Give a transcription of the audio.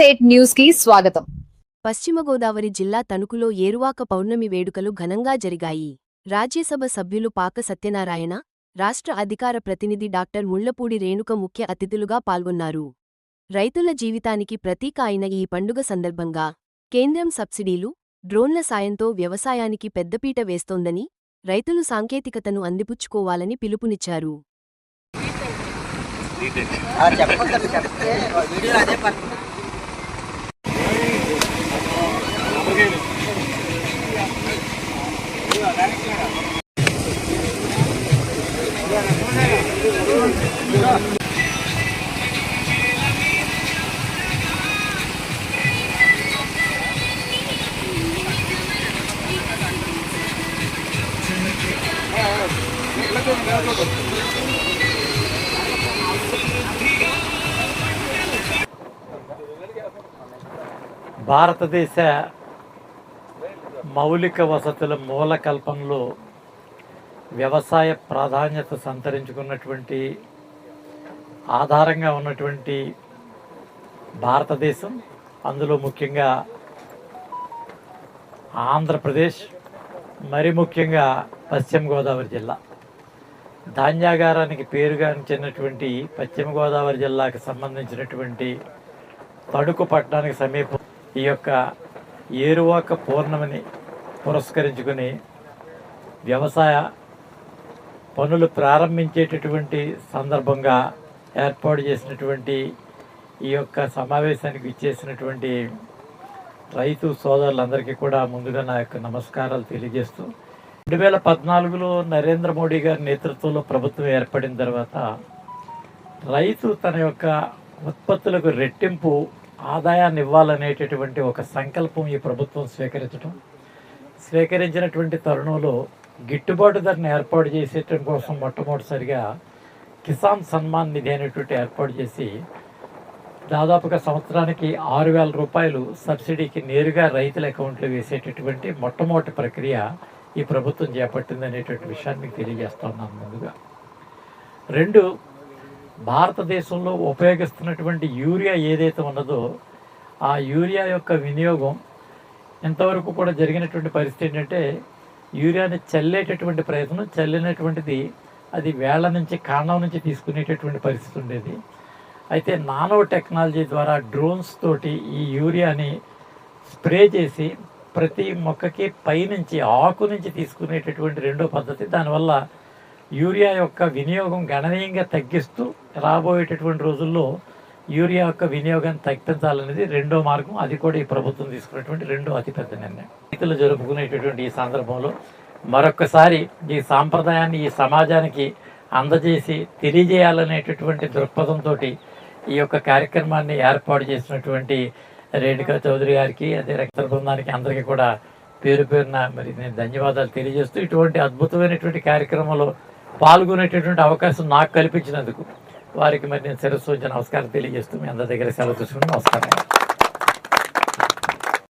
State news కి స్వాగతం. పశ్చిమ గోదావరి జిల్లా తణుకులో ఏరువాక పౌర్ణమి వేడుకలు ఘనంగా జరిగాయి. రాజ్యసభ సభ్యులు పాక సత్యనారాయణ, రాష్ట్ర అధికార ప్రతినిధి డాక్టర్ ముళ్లపూడి రేణుక ముఖ్య అతిథులుగా పాల్గొన్నారు. రైతుల జీవితానికి ప్రతీక అయిన ఈ పండుగ సందర్భంగా కేంద్రం సబ్సిడీలు, డ్రోన్ల సాయంతో వ్యవసాయానికి పెద్దపీట వేస్తోందని, రైతులు సాంకేతికతను అందిపుచ్చుకోవాలని పిలుపునిచ్చారు. భారతదేశ మౌలిక వసతుల మూలకల్పంలో వ్యవసాయ ప్రాధాన్యత సంతరించుకున్నటువంటి ఆధారంగా ఉన్నటువంటి భారతదేశం, అందులో ముఖ్యంగా ఆంధ్రప్రదేశ్, మరి ముఖ్యంగా పశ్చిమ గోదావరి జిల్లా. ధాన్యాగారానికి పేరుగాంచినటువంటి పశ్చిమ గోదావరి జిల్లాకు సంబంధించినటువంటి తణుకు పట్టణానికి సమీపం ఈ యొక్క ఏరువాక పౌర్ణమిని పురస్కరించుకుని వ్యవసాయ పనులు ప్రారంభించేటటువంటి సందర్భంగా ఏర్పాటు చేసినటువంటి ఈ యొక్క సమావేశానికి ఇచ్చేసినటువంటి రైతు సోదరులందరికీ కూడా ముందుగా నా యొక్క నమస్కారాలు తెలియజేస్తూ, 2014లో నరేంద్ర మోడీ గారి నేతృత్వంలో ప్రభుత్వం ఏర్పడిన తర్వాత రైతు తన యొక్క ఉత్పత్తులకు రెట్టింపు ఆదాయాన్ని ఇవ్వాలనేటటువంటి ఒక సంకల్పం ఈ ప్రభుత్వం స్వీకరించినటువంటి తరుణంలో గిట్టుబాటు ధరను ఏర్పాటు చేసేయటం కోసం మొట్టమొదటిసారిగా కిసాన్ సన్మాన్ నిధి అనేటువంటి ఏర్పాటు చేసి దాదాపుగా సంవత్సరానికి 6,000 రూపాయలు సబ్సిడీకి నేరుగా రైతుల అకౌంట్లో వేసేటటువంటి మొట్టమొదటి ప్రక్రియ ఈ ప్రభుత్వం చేపట్టింది అనేటువంటి విషయాన్ని మీకు తెలియజేస్తా ఉన్నాను. ముందుగా 2, భారతదేశంలో ఉపయోగిస్తున్నటువంటి యూరియా ఏదైతే ఉన్నదో ఆ యూరియా యొక్క వినియోగం ఇంతవరకు కూడా జరిగినటువంటి పరిస్థితి ఏంటంటే, యూరియాని చల్లేటటువంటి ప్రయత్నం, చల్లినటువంటిది అది వేళ్ల నుంచి కాండం నుంచి తీసుకునేటటువంటి పరిస్థితి ఉండేది. అయితే నానో టెక్నాలజీ ద్వారా డ్రోన్స్ తోటి ఈ యూరియాని స్ప్రే చేసి ప్రతి మొక్కకి పైనుంచి ఆకు నుంచి తీసుకునేటటువంటి రెండో పద్ధతి. దానివల్ల యూరియా యొక్క వినియోగం గణనీయంగా తగ్గిస్తూ రాబోయేటటువంటి రోజుల్లో యూరియా యొక్క వినియోగాన్ని తగ్గించాలనేది రెండో మార్గం. అది కూడా ఈ ప్రభుత్వం తీసుకున్నటువంటి రెండో అతిపెద్ద నిర్ణయం. రైతులు జరుపుకునేటటువంటి ఈ సందర్భంలో మరొకసారి ఈ సాంప్రదాయాన్ని ఈ సమాజానికి అందజేసి తెలియజేయాలనేటటువంటి దృక్పథంతో ఈ యొక్క కార్యక్రమాన్ని ఏర్పాటు చేసినటువంటి రేణుకా చౌదరి గారికి, అదే రక్త బృందానికి అందరికీ కూడా పేరు పేరున మరి నేను ధన్యవాదాలు తెలియజేస్తూ, ఇటువంటి అద్భుతమైనటువంటి కార్యక్రమంలో పాల్గొనేటటువంటి అవకాశం నాకు కల్పించినందుకు వారికి మరి నేను శిరస్సు నమస్కారం తెలియజేస్తూ మీ అందరి దగ్గర సెలవు తీసుకుని నమస్కారం.